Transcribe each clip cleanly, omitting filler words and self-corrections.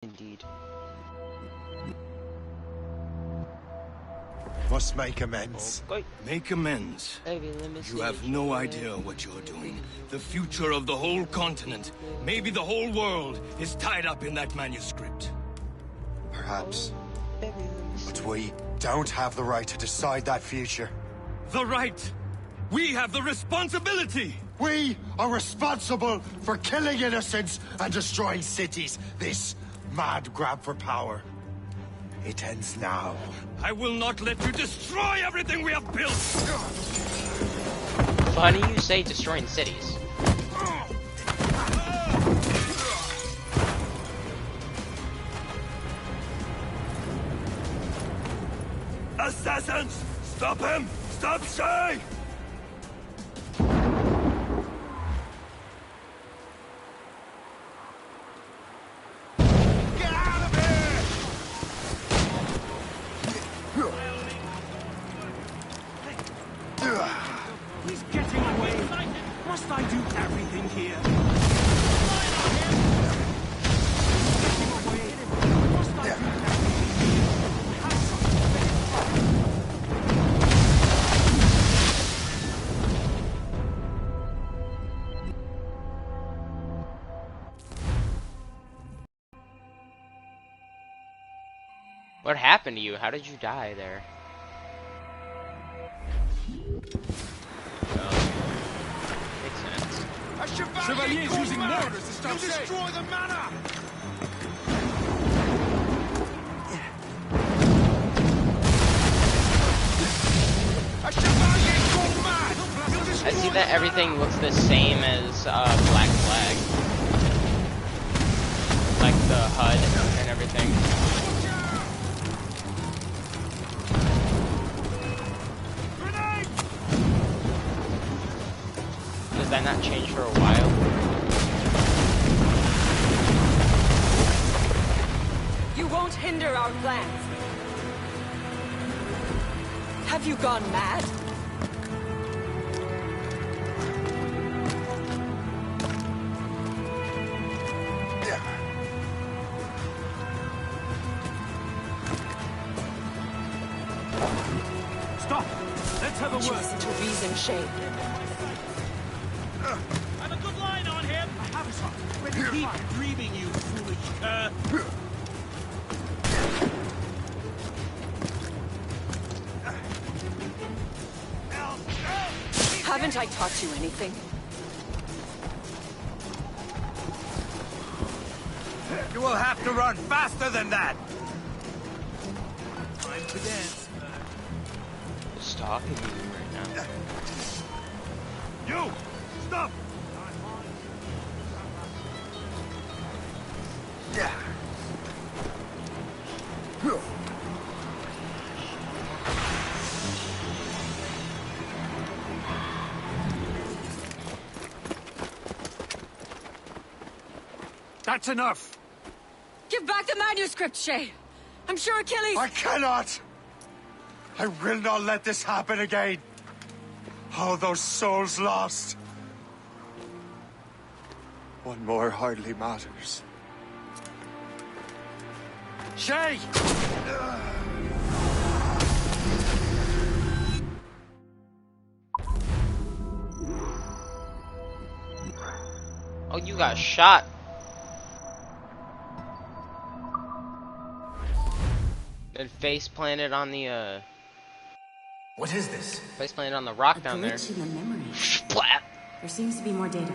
Indeed. Must make amends. Okay. Make amends. You have no idea what you're doing. The future of the whole continent, maybe the whole world, is tied up in that manuscript. Perhaps. But we don't have the right to decide that future. The right! We have the responsibility! We are responsible for killing innocents and destroying cities. This mad grab for power. It ends now. I will not let you destroy everything we have built! Funny you say destroying cities. Assassins! Stop him! Stop Shay! Get out of here! He's getting away. Must I do everything here? Getting away. Must I do What happened to you? How did you die there? Makes sense. A Chevalier's using mortars to stop Shay. Destroy the manor! A Chevalier gone mad. I see that everything looks the same as Black Flag. Like the HUD and everything. Does that not change for a while? You won't hinder our plans. Have you gone mad? Stop. Let's have a word. Listen to reason, Shay. Have a good line on him. I have a shot. Keep dreaming, you foolish cur. Haven't I taught you anything? You will have to run faster than that. Time to dance. Who's talking to you right now? You! Stop! That's enough. Give back the manuscript, Shay. I'm sure Achilles... I cannot! I will not let this happen again. All those souls lost. One more hardly matters. Shay! Oh, you got shot. And face planted on the What is this? face planted on the rock A down there. glitch in the memory. Splat. There seems to be more data.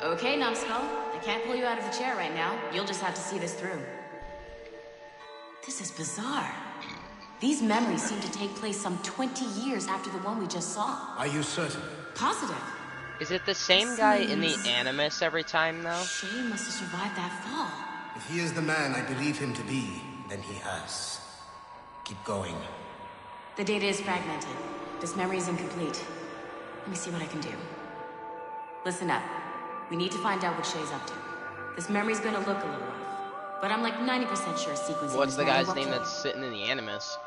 Okay, Numbskull. I can't pull you out of the chair right now. You'll just have to see this through. This is bizarre. These memories seem to take place some 20 years after the one we just saw. Are you certain? Positive. Is it the same guy in the Animus every time though? Shay must have survived that fall. If he is the man I believe him to be, then he has. Keep going. The data is fragmented. This memory is incomplete. Let me see what I can do. Listen up. We need to find out what Shay's up to. This memory's gonna look a little rough, but I'm like 90% sure sequencing What's is the not guy's what name killed that's sitting in the Animus?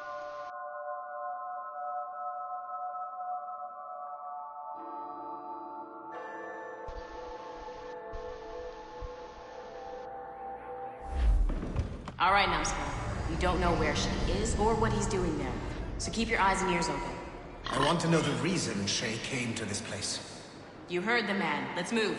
All right, Numbskull. We don't know where Shay is or what he's doing there. So keep your eyes and ears open. I want to know the reason Shay came to this place. You heard the man. Let's move.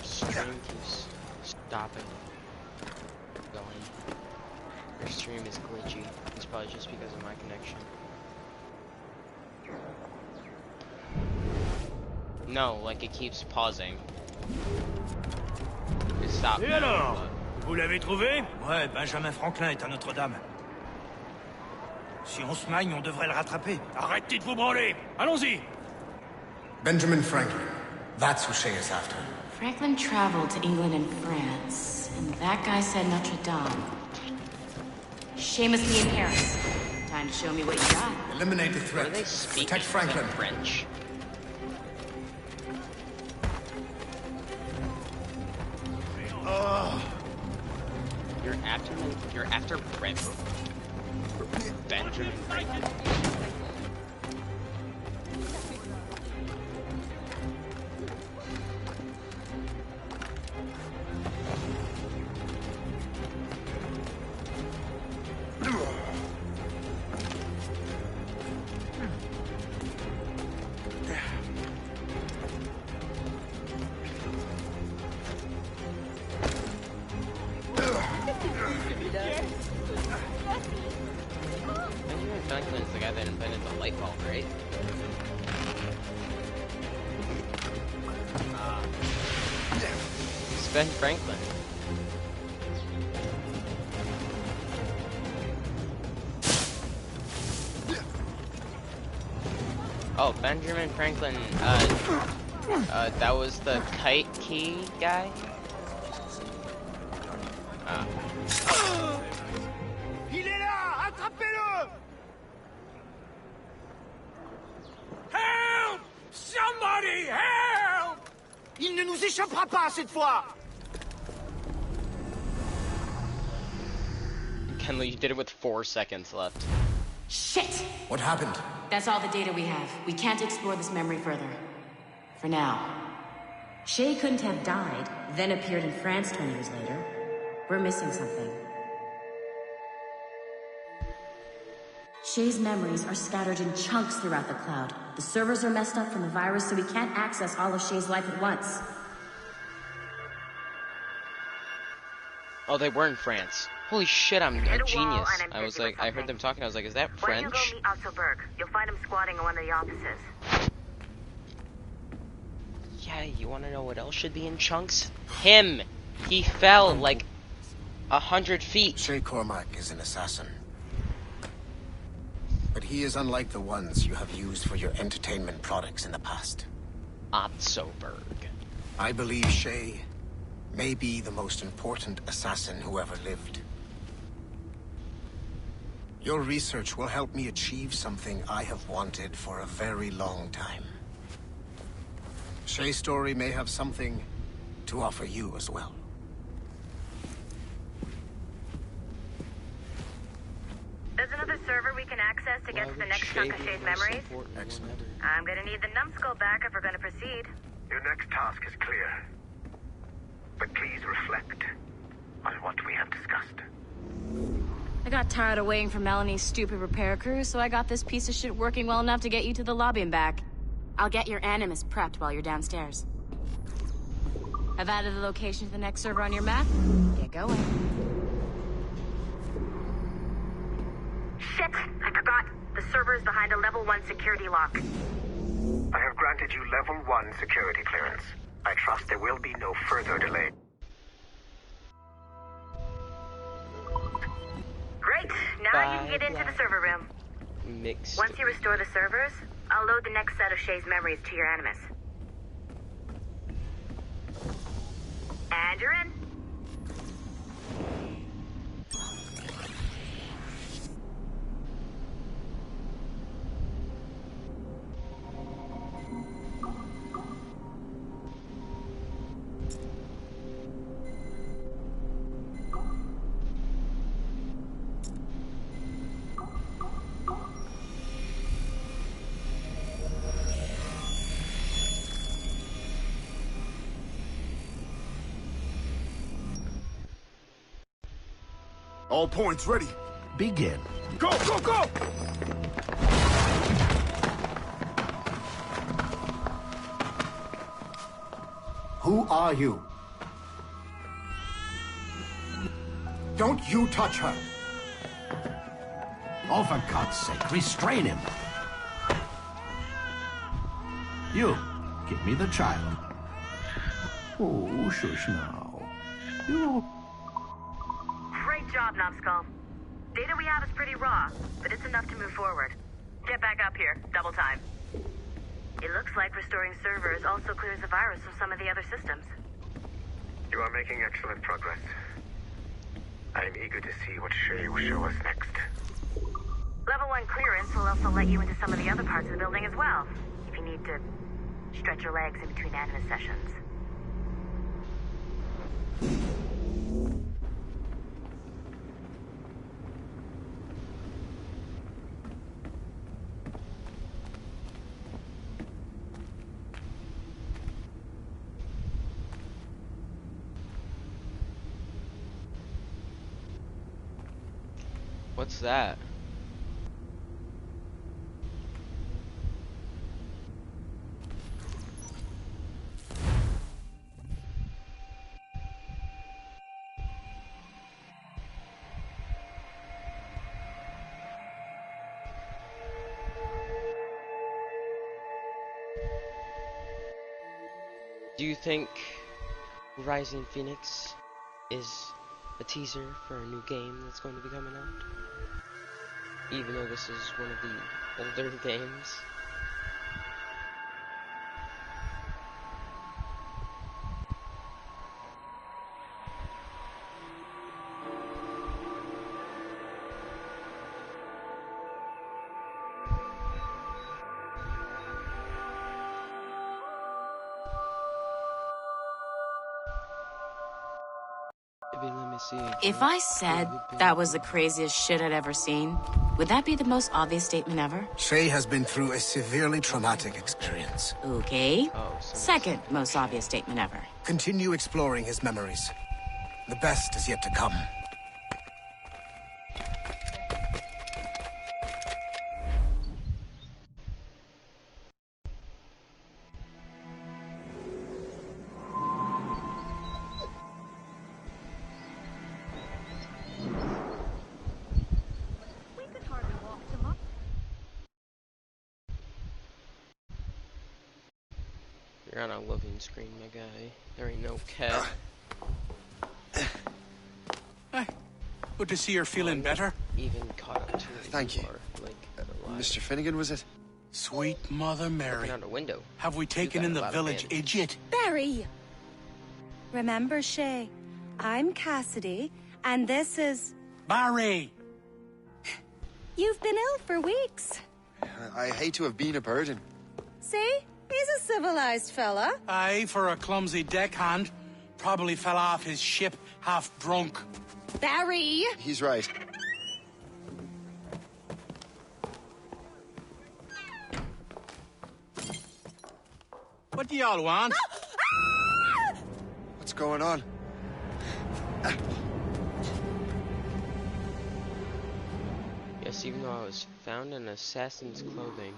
Stream keeps stopping. Going. Your stream is glitchy. It's probably just because of my connection. No, like it keeps pausing. It stopped. Et alors? Vous l'avez trouvé? Ouais, Benjamin Franklin est à Notre-Dame. Si on se magne, on devrait le rattraper. Arrêtez de vous branler! Allons-y! Benjamin Franklin. That's who Shay is after. Franklin traveled to England and France, and that guy said Notre Dame. Shay must be in Paris. Time to show me what you got. Eliminate the What threat. are they speaking? Protect Franklin. Is that French? You're after Benjamin Franklin. Benjamin Franklin's the guy that invented the light bulb, right? It's Ben Franklin. Oh, Benjamin Franklin, that was the kite key guy? Il est là! Attrapez-le! Help! Somebody help! Il ne nous échappera pas cette fois! Kenley, you did it with 4 seconds left. Shit! What happened? That's all the data we have. We can't explore this memory further. For now. Shay couldn't have died, then appeared in France 20 years later. We're missing something. Shay's memories are scattered in chunks throughout the cloud. The servers are messed up from the virus, so we can't access all of Shay's life at once. Oh, they were in France. Holy shit, I'm a genius. I was like, I heard them talking, I was like, is that French? Why don't you go meet Otto Berg? You'll find him squatting in one of the offices. Yeah, you wanna know what else should be in chunks? Him! He fell like 100 feet. Shay Cormac is an assassin. But he is unlike the ones you have used for your entertainment products in the past. Otto Berg. I believe Shay may be the most important assassin who ever lived. Your research will help me achieve something I have wanted for a very long time. Shay's story may have something to offer you as well. There's another server we can access to get to the next chunk of Shay's memories. Excellent. I'm gonna need the numbskull back if we're gonna proceed. Your next task is clear. But please reflect on what we have discussed. I got tired of waiting for Melanie's stupid repair crew, so I got this piece of shit working well enough to get you to the lobby and back. I'll get your Animus prepped while you're downstairs. I've added the location to the next server on your map. Get going. Shit! I forgot. The server is behind a level 1 security lock. I have granted you level 1 security clearance. I trust there will be no further delay. Great! Now you can get into the server room. Mixed. Once you restore the servers, I'll load the next set of Shay's memories to your Animus. And you're in. All points ready. Begin. Go, go, go! Who are you? Don't you touch her! Oh, for God's sake, restrain him! You, give me the child. Oh, shush now. You... Great job, Numbskull. Data we have is pretty raw, but it's enough to move forward. Get back up here. Double time. It looks like restoring servers also clears the virus from some of the other systems. You are making excellent progress. I am eager to see what Shay will show us next. Level 1 clearance will also let you into some of the other parts of the building as well, if you need to stretch your legs in between Animus sessions. What's that? Do you think Rising Phoenix is a teaser for a new game that's going to be coming out? Even though this is one of the older games. If I said that was the craziest shit I'd ever seen, would that be the most obvious statement ever? Shay has been through a severely traumatic experience. Okay. Second most obvious statement ever. Continue exploring his memories. The best is yet to come. You're on a loading screen, my guy. There ain't no cat. Good to see you're feeling better. Even caught up to it. Thank you. Mr. Finnegan, was it? Sweet Mother Mary. Looking out a window. Have we taken in the village, idiot? Barry! Remember, Shay, I'm Cassidy, and this is... Barry! You've been ill for weeks. I hate to have been a burden. See? He's a civilized fella. Aye, for a clumsy deckhand. Probably fell off his ship half drunk. Barry! He's right. What do y'all want? What's going on? Yes, even though I was found in assassin's clothing.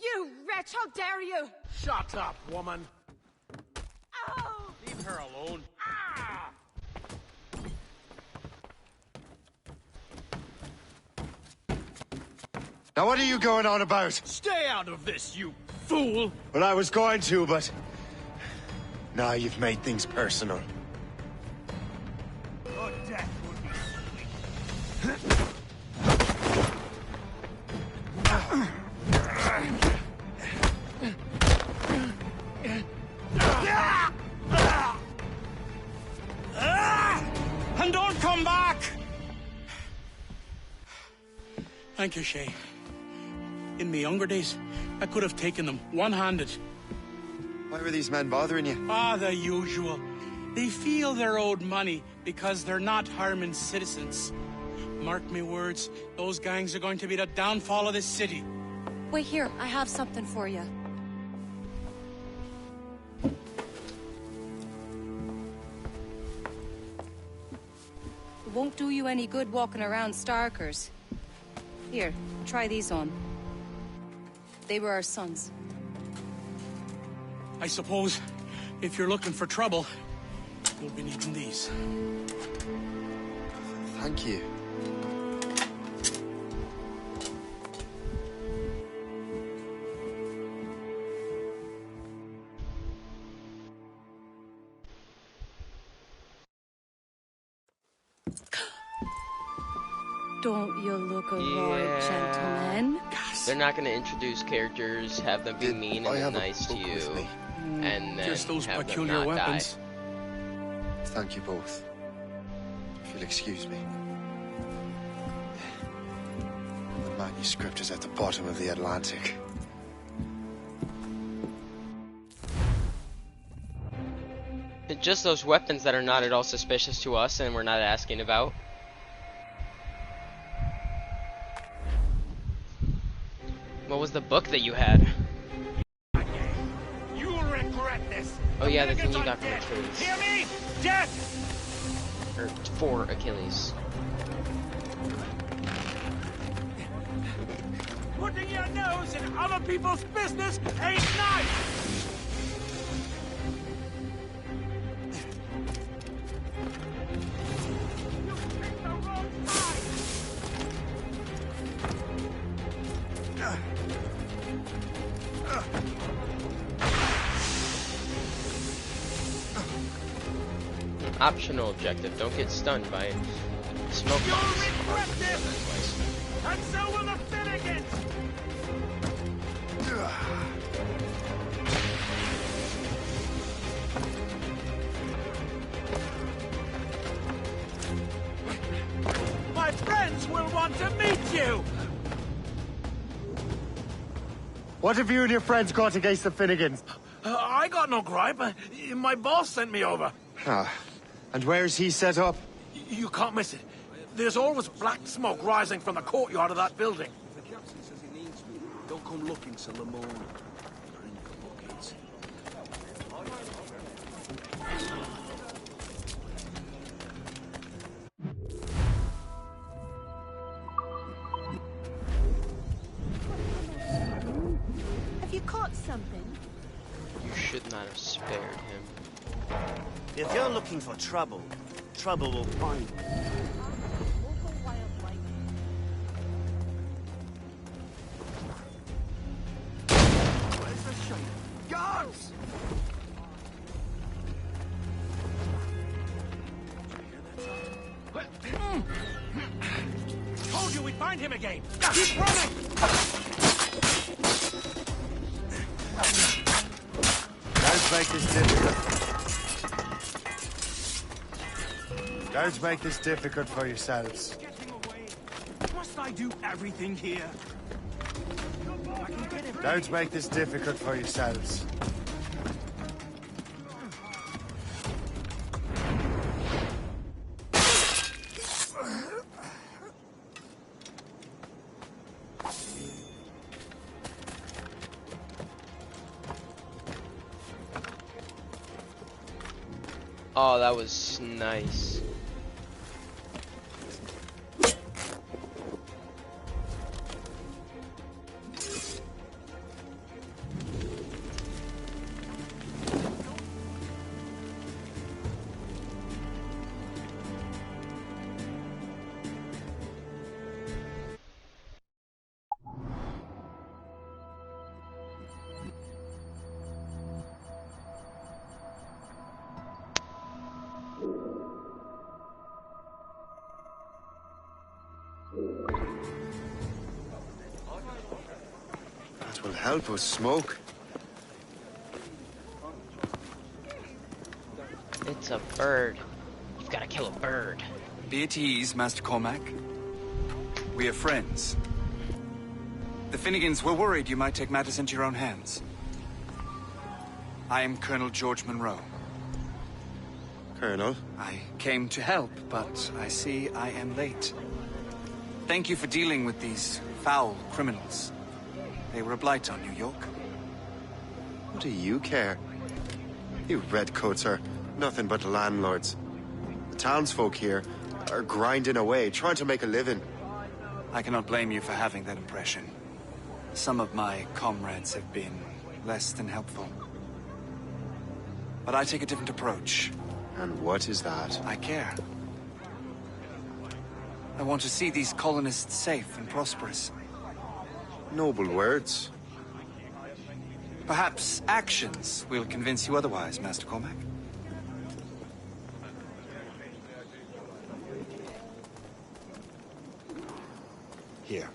You wretch, how dare you! Shut up, woman. Ow! Leave her alone. Now what are you going on about? Stay out of this, you fool! Well, I was going to, but... now you've made things personal. Your death would be and don't come back! Thank you, Shay. In my younger days, I could have taken them one-handed. Why were these men bothering you? Ah, the usual. They feel they're owed money because they're not harming citizens. Mark me words, those gangs are going to be the downfall of this city. Wait here, I have something for you. It won't do you any good walking around Starkers. Here, try these on. They were our sons. I suppose, if you're looking for trouble, you'll be needing these. Thank you. Don't you look a roy, gentlemen? They're not going to introduce characters, have them be mean and then nice to you, and then just those have peculiar them not weapons. Die. Thank you both. If you'll excuse me. The manuscript is at the bottom of the Atlantic. Just those weapons that are not at all suspicious to us and we're not asking about. What was the book that you had? You'll regret this. Oh yeah, the thing you got from Achilles. Hear me? Death! Or for Achilles. Putting your nose in other people's business ain't nice! Optional objective, don't get stunned by smoke You'll bombs. regret this! And so will the Finnegans! My friends will want to meet you! What have you and your friends got against the Finnegans? I got no gripe. My boss sent me over. Ah, and where's he set up? You can't miss it. There's always black smoke rising from the courtyard of that building. The captain says he needs me. Don't come looking till the morning. Bring the buckets. Have you caught something? You should not have spared him. If you're looking for trouble, trouble will find you. Where's the shame? Guards! Told you we'd find him again! Keep running! Guards make this difficult. Guards make this difficult for yourselves. Must I do everything here? Guards make this difficult for yourselves. Oh, that was nice. That will help us smoke. It's a bird. You've got to kill a bird. Be at ease, Master Cormac. We are friends. The Finnegans were worried you might take matters into your own hands. I am Colonel George Monroe. Colonel? I came to help, but I see I am late. Thank you for dealing with these foul criminals. They were a blight on New York. What do you care? You redcoats are nothing but landlords. The townsfolk here are grinding away, trying to make a living. I cannot blame you for having that impression. Some of my comrades have been less than helpful. But I take a different approach. And what is that? I care. I want to see these colonists safe and prosperous. Noble words. Perhaps actions will convince you otherwise, Master Cormac. Here.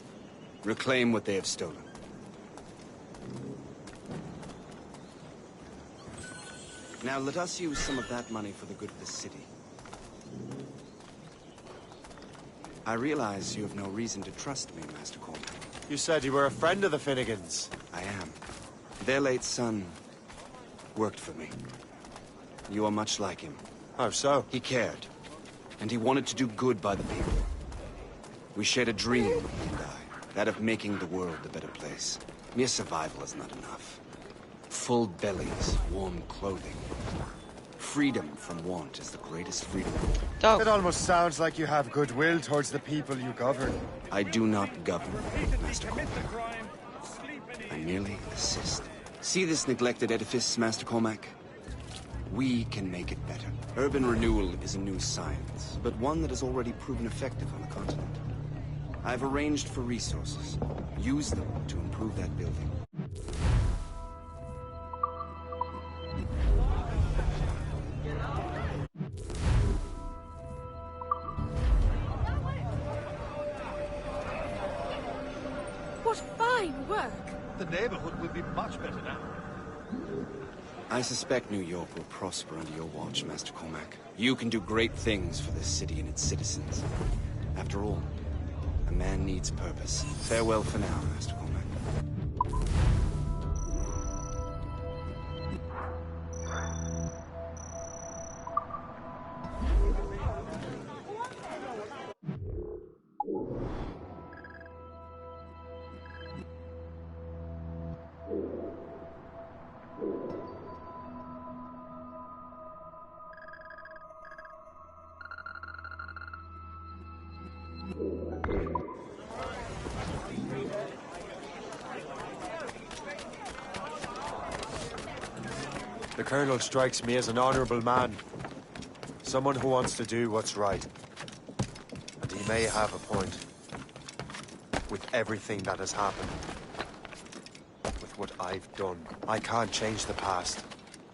Reclaim what they have stolen. Now let us use some of that money for the good of the city. I realize you have no reason to trust me, Master Cormac. You said you were a friend of the Finnegans. I am. Their late son worked for me. You are much like him. How so? He cared, and he wanted to do good by the people. We shared a dream, he and I, that of making the world a better place. Mere survival is not enough. Full bellies, warm clothing. Freedom from want is the greatest freedom. It almost sounds like you have goodwill towards the people you govern. I do not govern, Master Cormac. I merely assist. See this neglected edifice, Master Cormac? We can make it better. Urban renewal is a new science, but one that has already proven effective on the continent. I've arranged for resources. Use them to improve that building. What fine work! The neighborhood will be much better now. I suspect New York will prosper under your watch, Master Cormac. You can do great things for this city and its citizens. After all, a man needs purpose. Farewell for now, Master Cormac. The Colonel strikes me as an honorable man. Someone who wants to do what's right. And he may have a point. With everything that has happened. With what I've done. I can't change the past.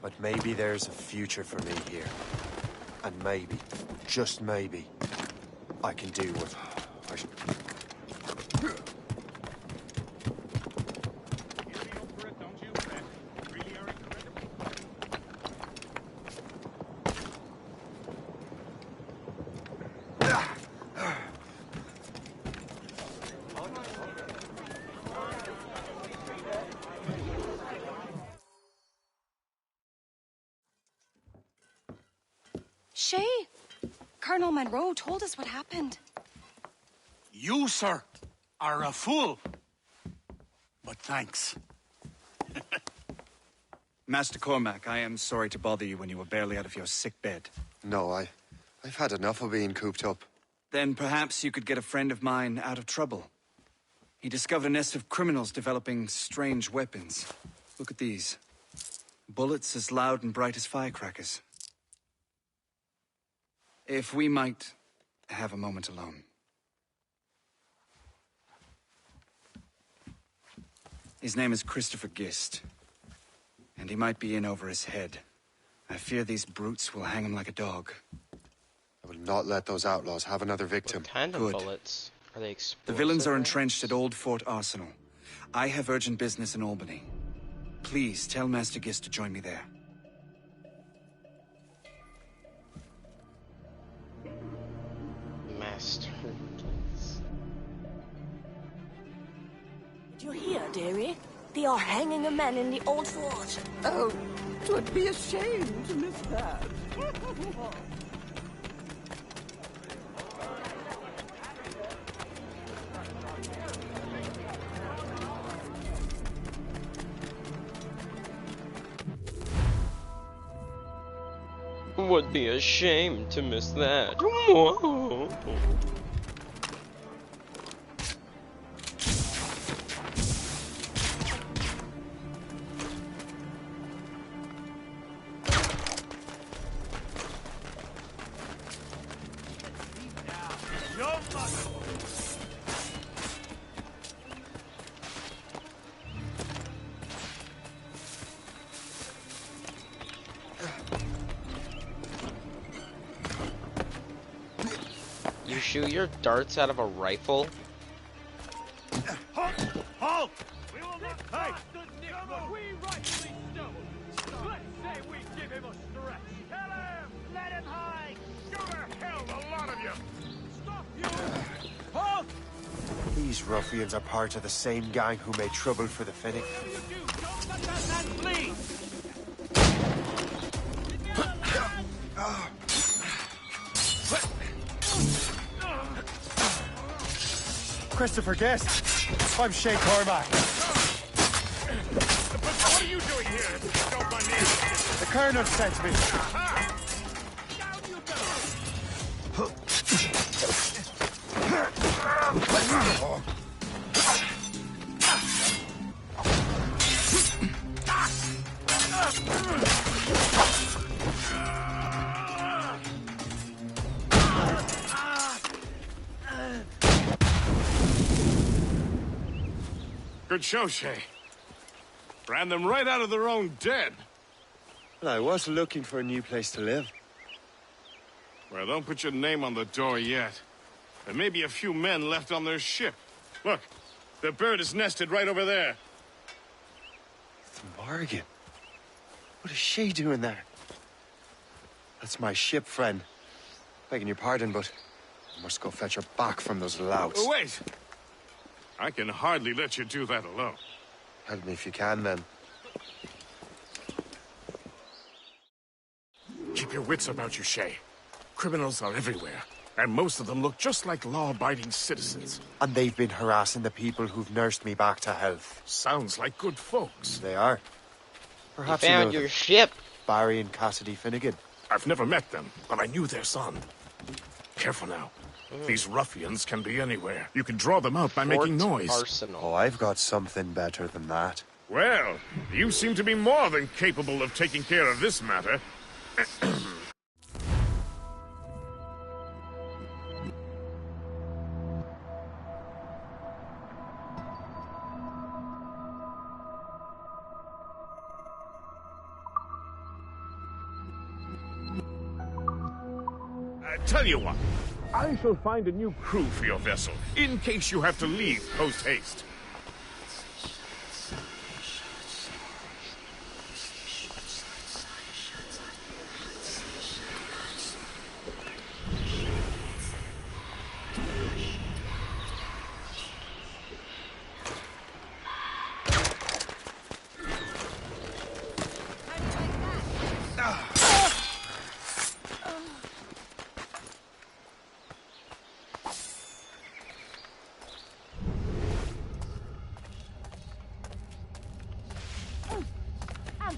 But maybe there's a future for me here. And maybe, just maybe, I can do what I should. Shay, Colonel Monroe told us what happened. You, sir, are a fool. But thanks. Master Cormac, I am sorry to bother you when you were barely out of your sick bed. No, I've had enough of being cooped up. Then perhaps you could get a friend of mine out of trouble. He discovered a nest of criminals developing strange weapons. Look at these. Bullets as loud and bright as firecrackers. If we might have a moment alone. His name is Christopher Gist. And he might be in over his head. I fear these brutes will hang him like a dog. I will not let those outlaws have another victim. What kind of bullets? Are they explosive? The villains are entrenched at Old Fort Arsenal. I have urgent business in Albany. Please tell Master Gist to join me there. Master. Did you hear, dearie? They are hanging a man in the old fort. Oh, 'twould be a shame to miss that. would be a shame to miss that. Whoa. You shoot your darts out of a rifle? Halt! Halt! We will not pass the Nick we rightly stole. Let's say we give him a stretch. Kill him! Let him hide! Go to hell, the lot of you! Stop you! Halt! These ruffians are part of the same gang who made trouble for the Finnick. Don't let that man flee! Christopher Guest. I'm Shay Cormac. But what are you doing here? Don't mind me. The Colonel sent me. Down you Good show, Shay. Ran them right out of their own den. Well, I was looking for a new place to live. Well, don't put your name on the door yet. There may be a few men left on their ship. Look, the bird is nested right over there. It's Morgan. What is she doing there? That's my ship, friend. Begging your pardon, but I must go fetch her back from those louts. Oh, wait! I can hardly let you do that alone. Help me if you can, then. Keep your wits about you, Shay. Criminals are everywhere, and most of them look just like law-abiding citizens. And they've been harassing the people who've nursed me back to health. Sounds like good folks. They are. Perhaps you found your ship. Barry and Cassidy Finnegan. I've never met them, but I knew their son. Careful now. These ruffians can be anywhere. You can draw them out by making noise. Arsenal. Oh, I've got something better than that. Well, you seem to be more than capable of taking care of this matter. Tell you what, I shall find a new crew for your vessel, in case you have to leave post-haste.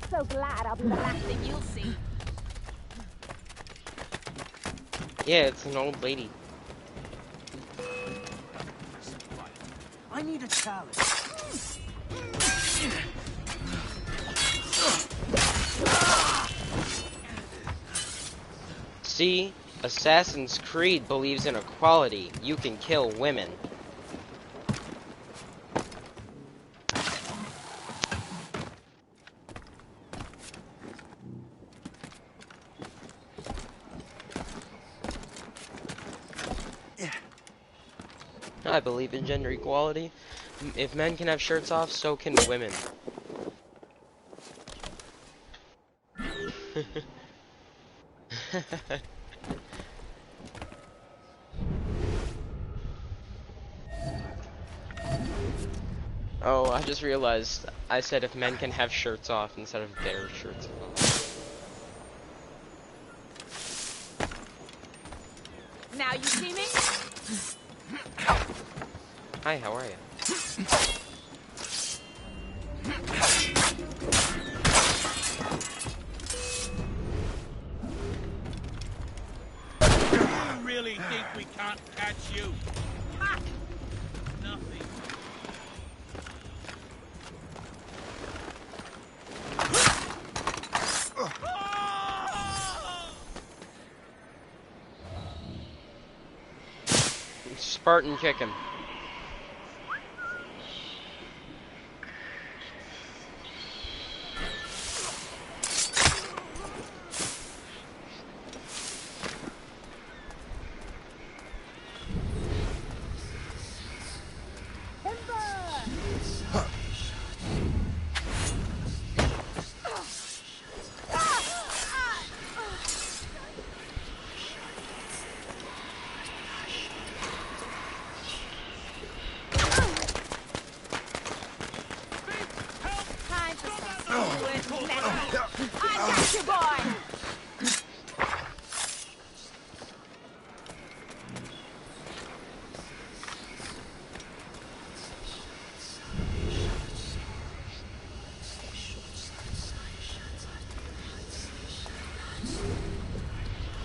So glad I'll be the last thing you'll see. Yeah, it's an old lady. I need a challenge. See? Assassin's Creed believes in equality. You can kill women. I believe in gender equality. If men can have shirts off, so can women. Oh, I just realized I said if men can have shirts off instead of their shirts off. Now you see me? Hi, how are you? really think we can't catch you? Ha! Nothing. Spartan kick him.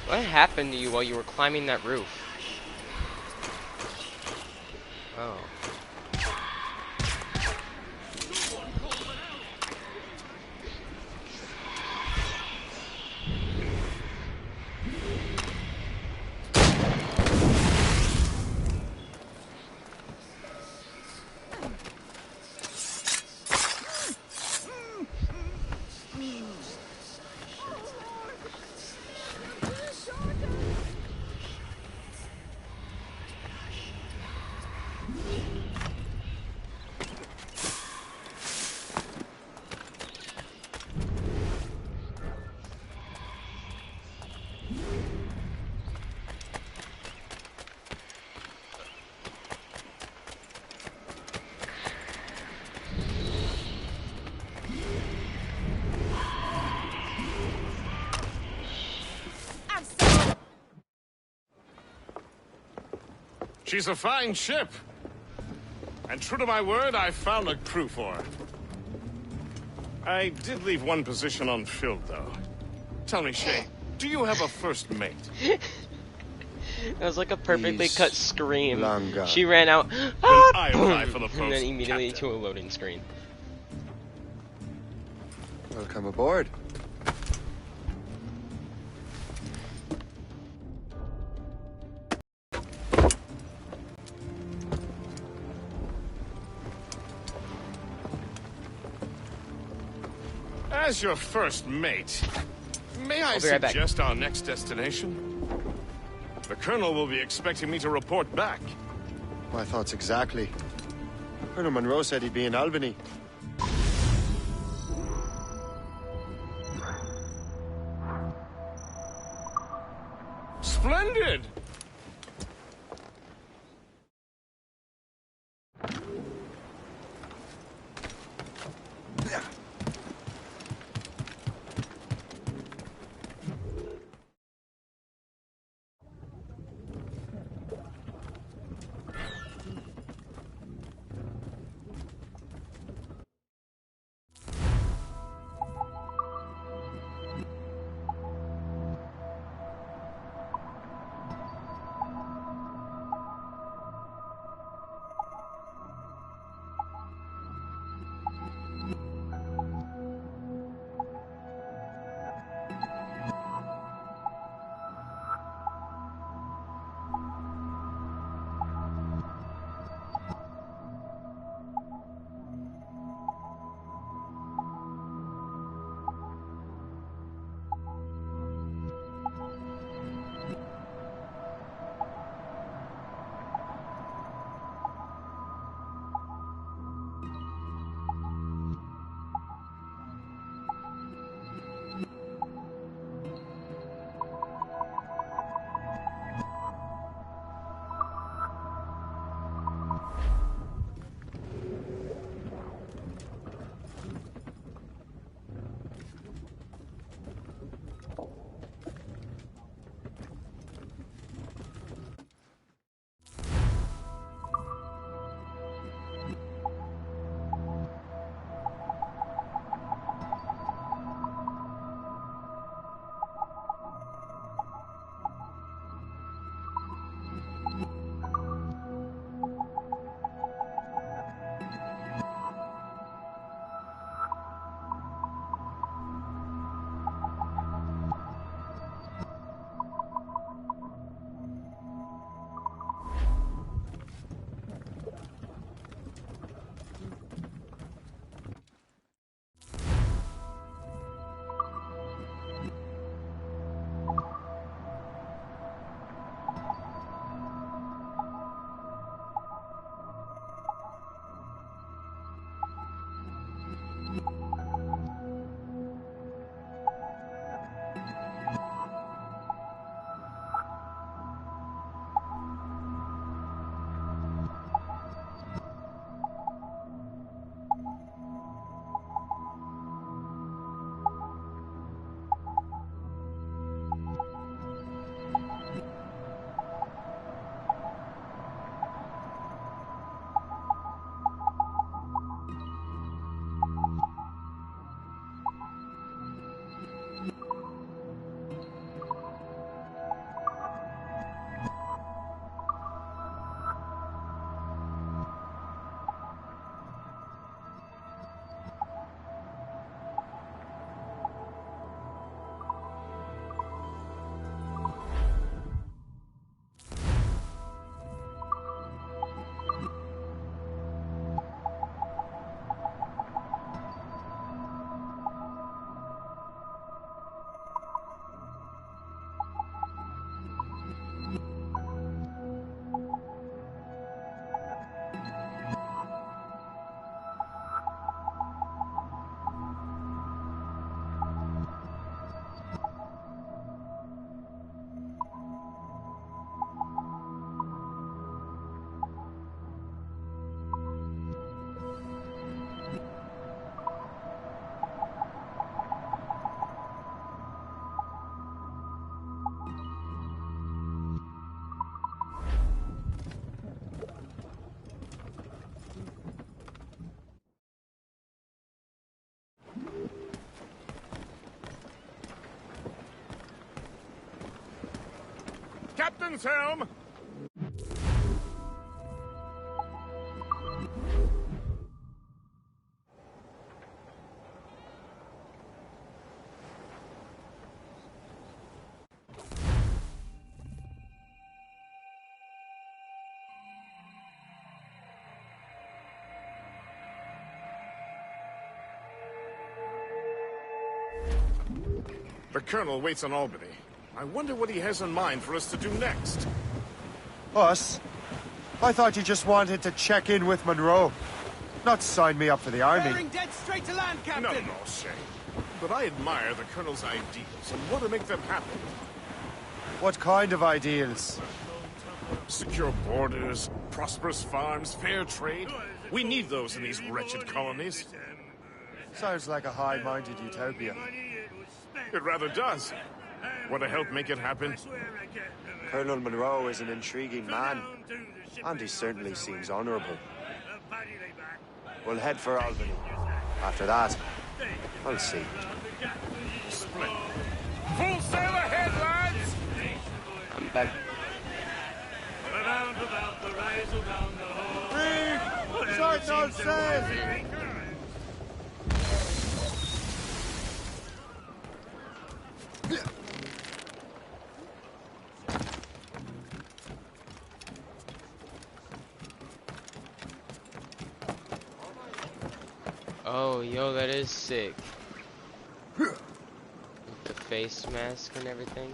What happened to you while you were climbing that roof? Oh. She's a fine ship. And true to my word, I found a crew for her. I did leave one position unfilled, though. Tell me, Shay, do you have a first mate? That was like a perfectly cut scream. Long gone. She ran out, I apply for the post, and then immediately Captain. to a loading screen. Welcome aboard. As your first mate, may I be right back. suggest our next destination? The Colonel will be expecting me to report back. My thoughts exactly. Colonel Monroe said he'd be in Albany. Splendid! Captain's helm! The Colonel waits on Albany. I wonder what he has in mind for us to do next. Us? I thought you just wanted to check in with Monroe. Not sign me up for the army. Bearing dead straight to land, Captain! No, Shay. But I admire the Colonel's ideals and want to make them happen. What kind of ideals? Secure borders, prosperous farms, fair trade. We need those in these wretched colonies. Sounds like a high-minded utopia. It rather does. Want to help make it happen? Colonel Monroe is an intriguing man, and he certainly seems honorable. We'll head for Albany. After that, I'll see. Split. Full sail ahead, lads! I'm back. Read! Short says! Oh, yo, that is sick. With the face mask and everything.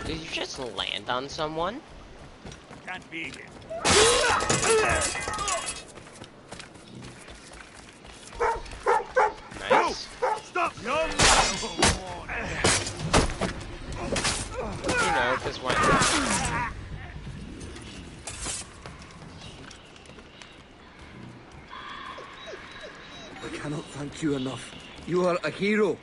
Did you just land on someone? Can't beat it. Nice. Stop, young! You know, just went. I cannot thank you enough. You are a hero.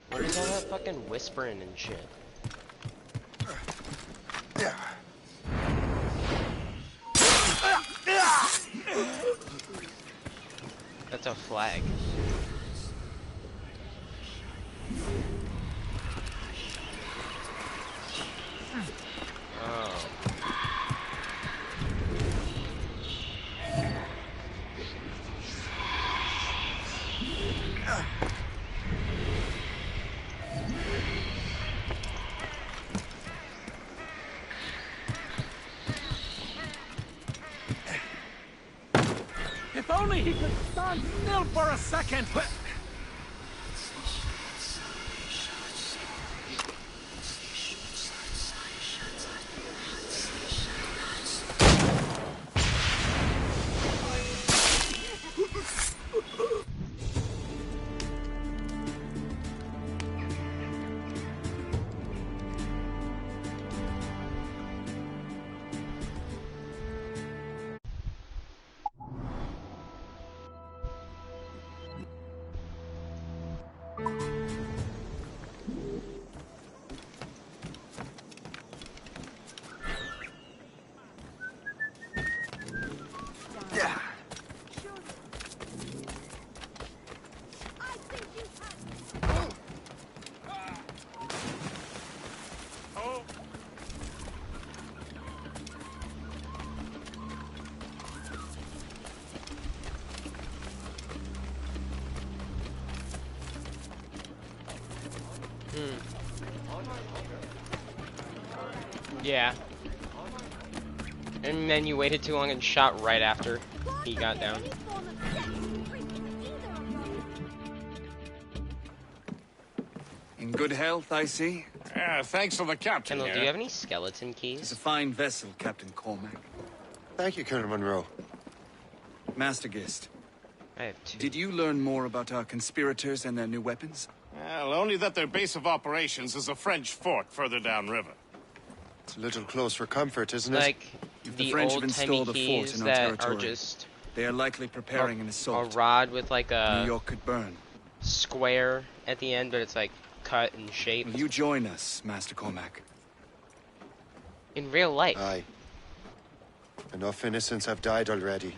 What is all that fucking whispering and shit? That's a flag. Oh. If only he could stand still for a second! Yeah. And then you waited too long and shot right after he got down. In good health, I see. Yeah, thanks for the captain. Kendall, do you have any skeleton keys? It's a fine vessel, Captain Cormac. Thank you, Colonel Monroe. Master Gist. I have two. Did you learn more about our conspirators and their new weapons? Well, only that their base of operations is a French fort further downriver. It's a little close for comfort, isn't it? Like If the the French have old installed a fort in our that territory, are just they are likely preparing an assault. a rod with like a New York could burn. square at the end, but it's like cut and shaped. Will you join us, Master Cormac? In real life. Aye. Enough innocents have died already.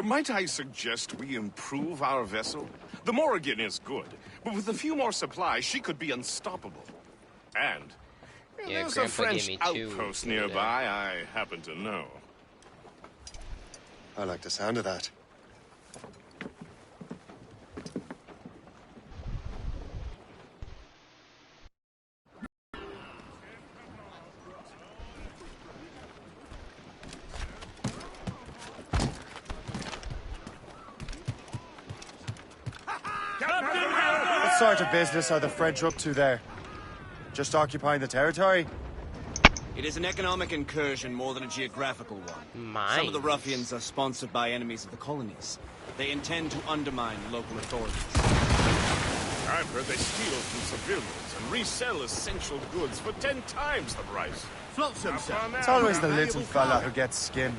Might I suggest we improve our vessel? The Morrigan is good, but with a few more supplies, she could be unstoppable. And Yeah, there's Grandpa a French gave me two outpost to do that. nearby I happen to know. I like the sound of that. What sort of business are the French up to there? Just occupying the territory? It is an economic incursion more than a geographical one. Some of the ruffians are sponsored by enemies of the colonies. They intend to undermine local authorities. I've heard they steal from civilians and resell essential goods for 10 times the price. Flotsam, sir. It's always the little fella who gets skinned.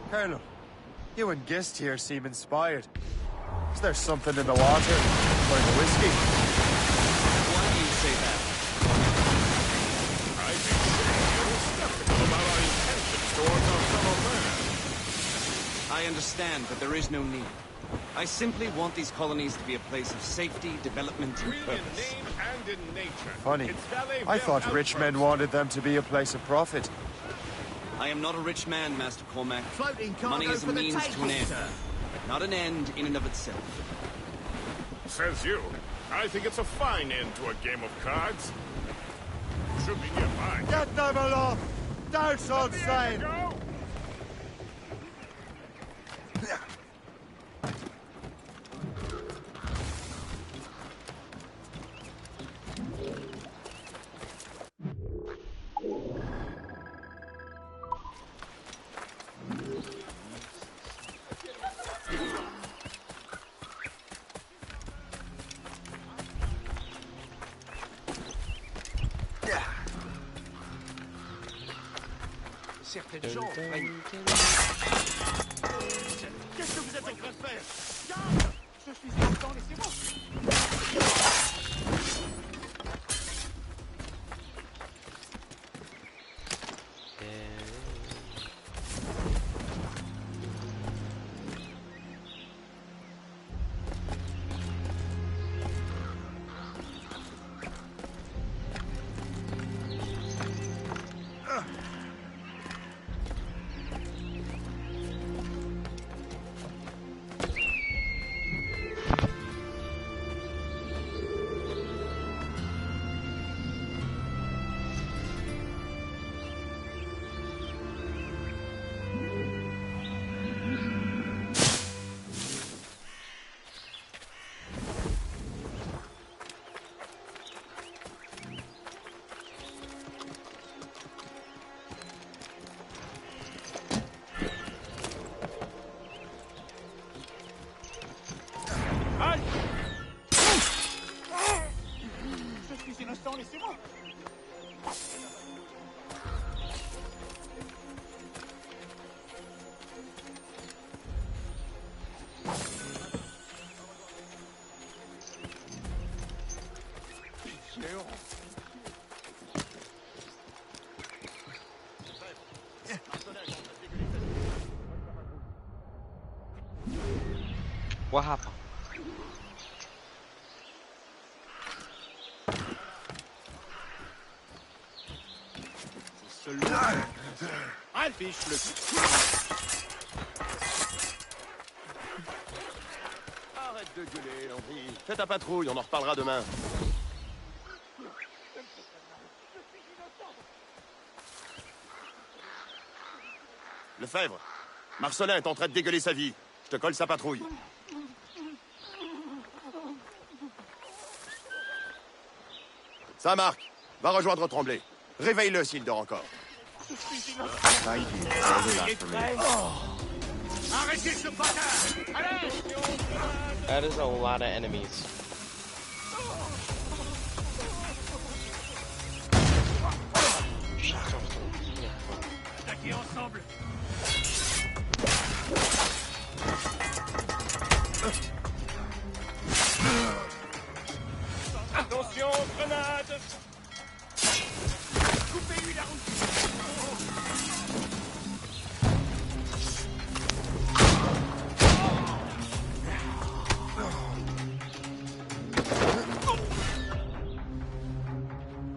Colonel, you and Gist here seem inspired. Is there something in the water? Or in the whiskey? Why do you say that? I think you're skeptical about our intentions towards our fellow man. I understand, but there is no need. I simply want these colonies to be a place of safety, development, and In purpose. name and in nature. Funny. It's Valet I thought Bell rich men outpost. wanted them to be a place of profit. I am not a rich man, Master Cormac. Floating cargo Money is a for the means to an taking, end, sir. not an end in and of itself. Says you. I think it's a fine end to a game of cards. Should be nearby. Get them aloft! Douse on sail! Go! Certaines gens prennent... Qu'est-ce que vous êtes en train de faire? Garde! Je suis sortant, laissez-moi! Je suis innocent, laissez-moi! What happened? Alfiche le... Arrête de gueuler, Henri. Fais ta patrouille, on en reparlera demain. Lefebvre, Marcelin est en train de dégueuler sa vie. Je te colle sa patrouille. Ça, Marc, va rejoindre Tremblay. Réveille-le s'il dort encore. Thank you for holding that for me. Arrêtez ce bâtard! Allez! That is a lot of enemies. Attaquez ensemble! Attention, grenade! Coupez-lui la route!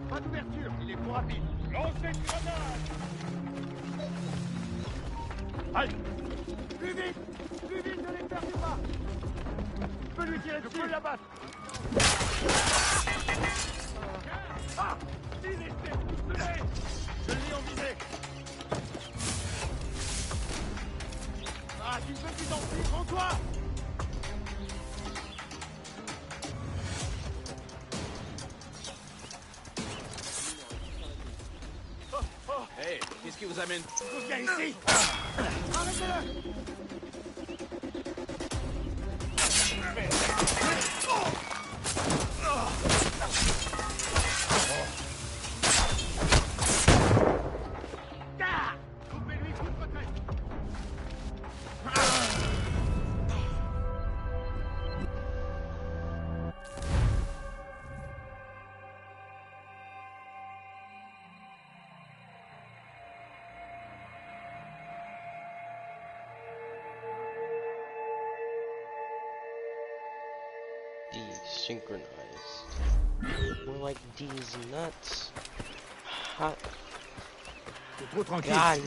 Pas d'ouverture, il est trop rapide. Lancez une grenade! Halte! Plus vite! Plus vite, ne les perdez pas! Je peux lui tirer dessus, je peux l'abattre! Ah! Il est pistolet! Je l'ai en visée! Ah, tu ne peux plus t'en fuir, rends-toi! Hey, qu'est-ce qui vous amène? Viens ici! Arrêtez-le! Coupez-lui, coup de retraite! Desynchronized. More like D's nuts. Hot. Trop tranquille. God.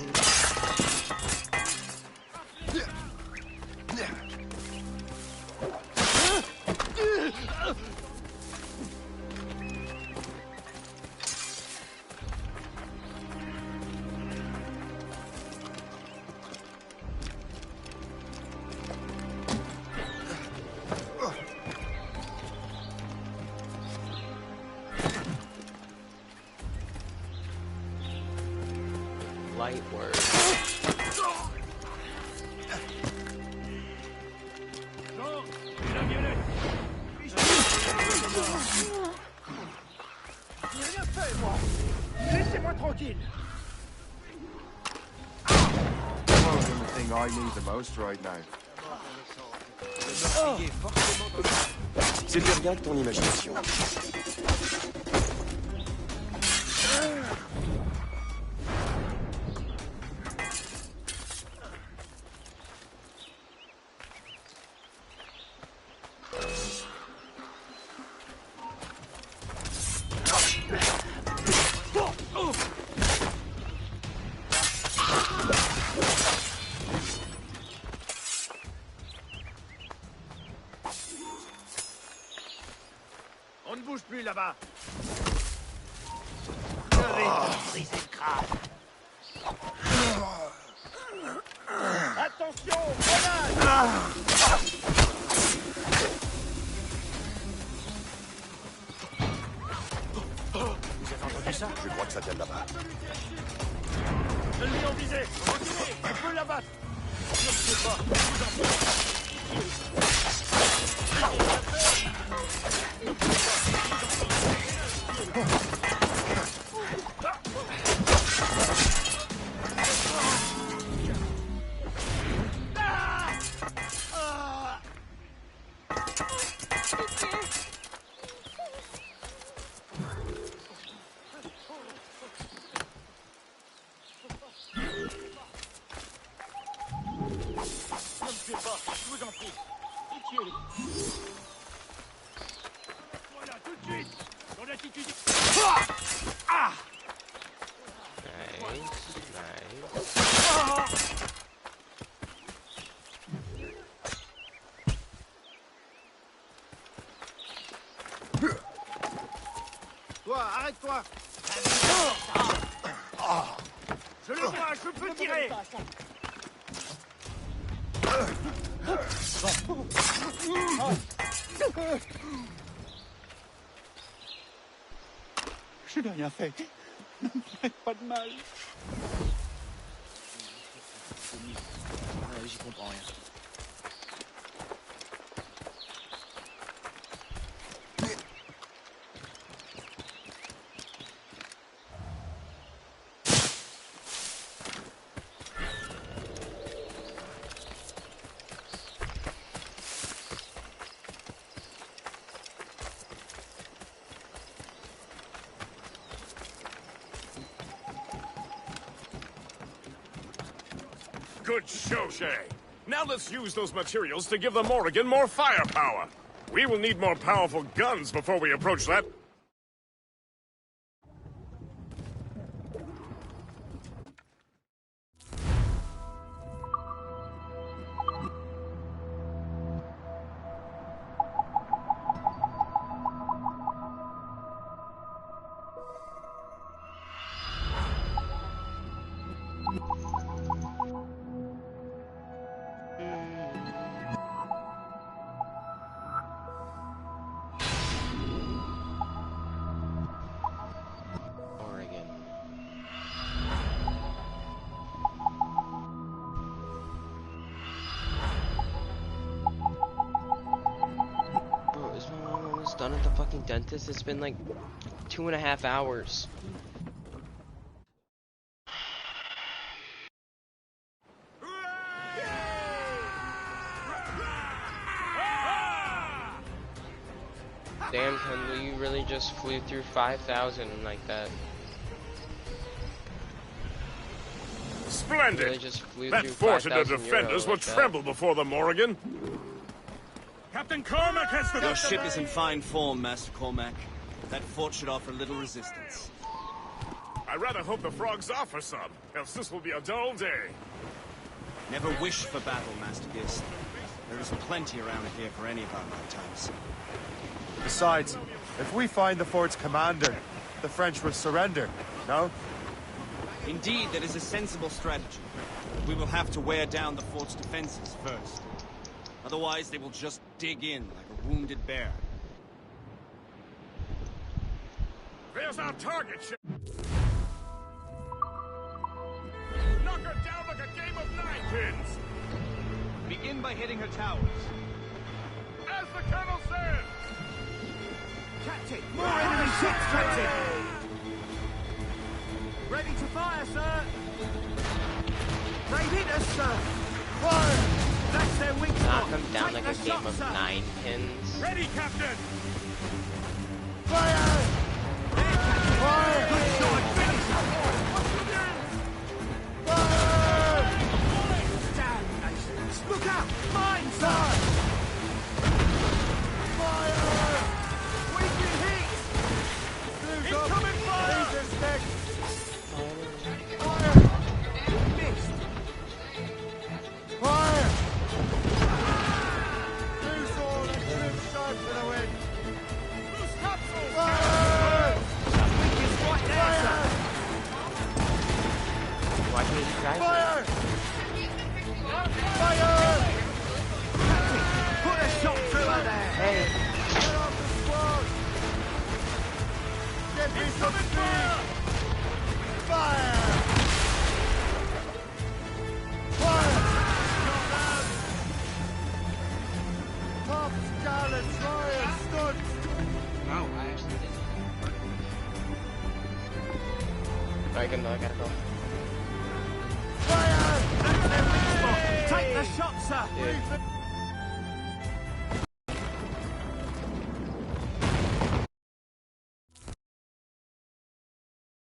Light work. J'ai rien fait, moi! Laissez-moi tranquille! Probably the thing I need the most right now. C'est bien rien que ton imagination. On ne bouge plus là-bas. Je vais briser le crâne. Attention, grenade! Vous avez entendu ça? Je crois que ça vient de là-bas. Je l'ai en visée. Reculez, je peux l'abattre. Je ne sais pas. Je vous en prie. Voilà, tout de suite. Dans l'attitude. Ah! Nice, nice. Toi, arrête-toi. Je le vois, je peux tirer. Je n'ai rien fait. Ne me faites pas de mal. connu. J'y comprends rien. Good show, Shay. Now let's use those materials to give the Morrigan more firepower. We will need more powerful guns before we approach that. Done at the fucking dentist. It's been like 2.5 hours. Damn, Kendall, you really just flew through 5,000 like that. Splendid! Really just flew That through fort and the 5,000 defenders euro will like that. tremble before the Morrigan. Captain Cormac has the... Your ship is in fine form, Master Cormac. That fort should offer little resistance. I rather hope the frogs offer some, else this will be a dull day. Never wish for battle, Master Gist. There is plenty around here for any of our lifetimes. Besides, if we find the fort's commander, the French will surrender, no? Indeed, that is a sensible strategy. We will have to wear down the fort's defenses first. Otherwise, they will just dig in like a wounded bear. There's our target ship. Knock her down like a game of ninepins. Begin by hitting her towers. As the colonel says. Captain! More enemy ships, Captain! Ready to fire, sir! They hit us, sir! Fire! That's their weak Knock spot! them down Take like the a game shot, of sir. 9 pins. Ready, Captain! Fire! Fire! Good shot! Finish! Fire! Damnation! Look out! Mine, sir! Fire! We've been hit! Incoming fire! Jesus, Nick! Missed! Fire! Use all the troops sharp for the wind! Loose capsules! Fire! Weakest right there, sir! Why can't you drive Fire! Fire! Put a shot through her there! Hey, Get off the squad! Get me some speed! Fire! Fire! Top Scarlet, try and stood! No, I actually didn't. I gotta go. Fire! That's their weak spot! Take the shot, sir! Dude.